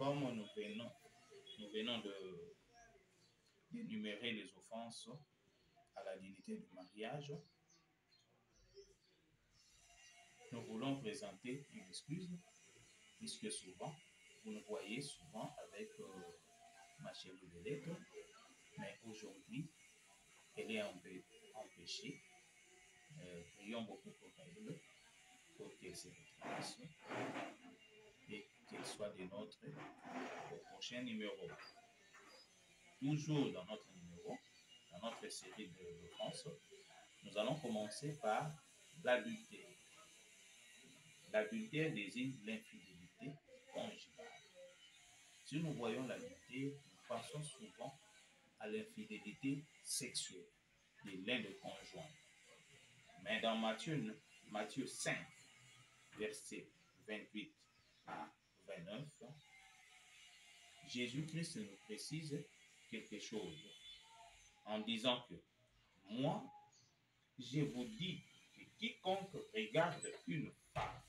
comme nous venons d'énumérer les offenses à la dignité du mariage, nous voulons présenter une excuse, puisque souvent, vous nous voyez souvent avec ma chérie Belette, mais aujourd'hui, elle est empêchée. Prions beaucoup pour elle, pour qu'elle se retrace et qu'elle soit des nôtres au prochain numéro. Toujours dans notre numéro, dans notre série d'offenses, nous allons commencer par l'adultère. L'adultère désigne l'infidélité conjugale. Si nous voyons l'adultère, nous pensons souvent à l'infidélité sexuelle de l'un des conjoints. Mais dans Matthieu 5, versets 28 à 29, Jésus-Christ nous précise quelque chose en disant que moi, je vous dis que quiconque regarde une femme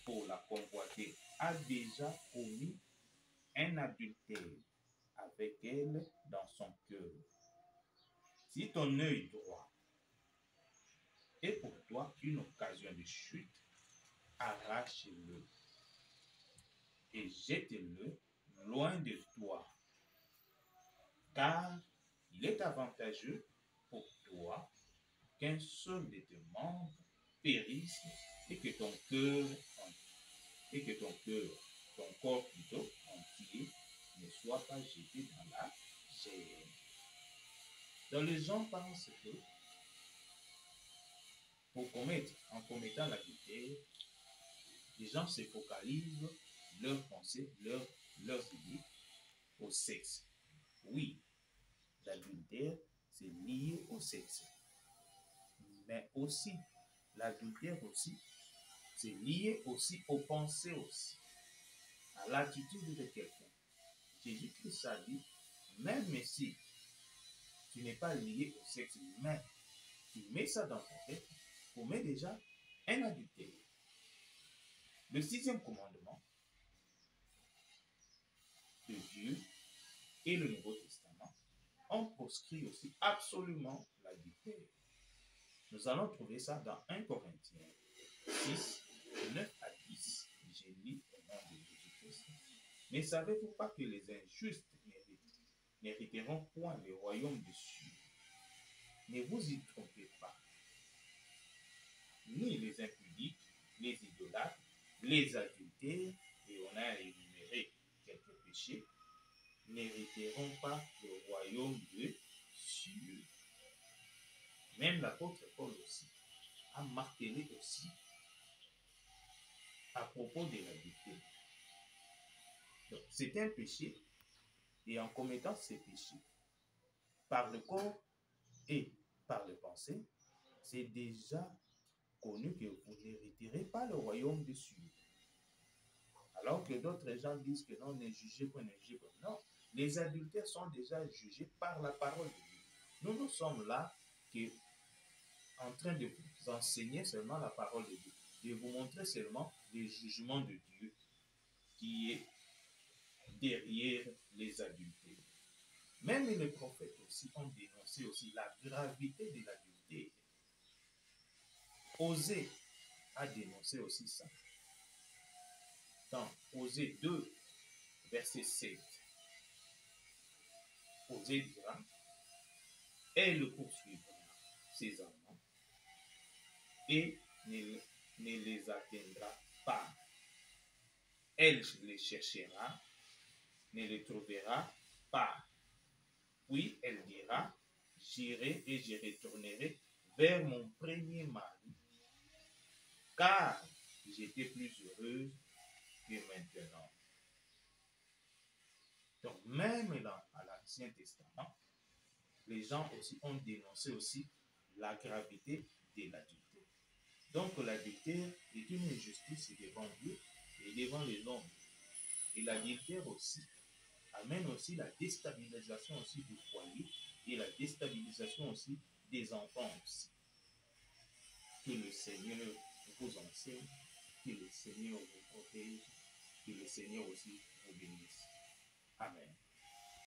pour la convoiter a déjà commis un adultère avec elle dans son cœur. Si ton œil droit est pour toi une occasion de chute, arrache-le et jette-le loin de toi, car il est avantageux pour toi qu'un seul de tes membres périsse et que ton corps plutôt entier ne soit pas jeté dans la géhenne. Donc les gens pensent que en commettant l'adultère, les gens se focalisent leurs pensées, leurs idées au sexe. Oui, l'adultère, c'est lié au sexe. Mais aussi, l'adultère aussi, c'est lié aussi aux pensées aussi, à l'attitude de quelqu'un. Jésus-Christ a dit, même si tu n'es pas lié au sexe humain, tu mets ça dans ta tête, tu mets déjà un adultère. Le 6e commandement de Dieu et le Nouveau Testament ont proscrit aussi absolument l'adultère. Nous allons trouver ça dans 1 Corinthiens 6, 9 à 10. J'ai lu au nom de Jésus-Christ. Ne savez-vous pas que les injustes n'hériteront point le royaume des cieux? Ne vous y trompez pas. Ni les impudiques, les idolâtres, les adultères, et on a énuméré quelques péchés, n'hériteront pas le royaume des cieux. Même l'apôtre Paul aussi a martelé aussi à propos de l'adultère. Donc, c'est un péché, et en commettant ces péchés, par le corps et par les pensées, c'est déjà connu que vous n'hériterez pas le royaume des cieux. Alors que d'autres gens disent que non, ne jugez pas, ne jugez pas. Non, les adultères sont déjà jugés par la parole de Dieu. Nous sommes là en train de vous enseigner seulement la parole de Dieu, de vous montrer seulement les jugements de Dieu qui est derrière les adultères. Même les prophètes aussi ont dénoncé aussi la gravité de l'adultère. Osée a dénoncé aussi ça. Dans Osée 2, verset 7, Osée dira, elle poursuivra ses amants et ne les atteindra pas. Elle les cherchera, ne les trouvera pas. Puis elle dira, j'irai et je retournerai vers mon premier mari, car j'étais plus heureuse que maintenant. Donc même à l'Ancien Testament, les gens aussi ont dénoncé aussi la gravité de l'adultère. Donc l'adultère est une injustice devant Dieu et devant les hommes. Et l'adultère aussi amène aussi la déstabilisation aussi du foyer et la déstabilisation aussi des enfants aussi. Que le Seigneur vous enseigne, que le Seigneur vous protège Que le Seigneur aussi vous bénisse.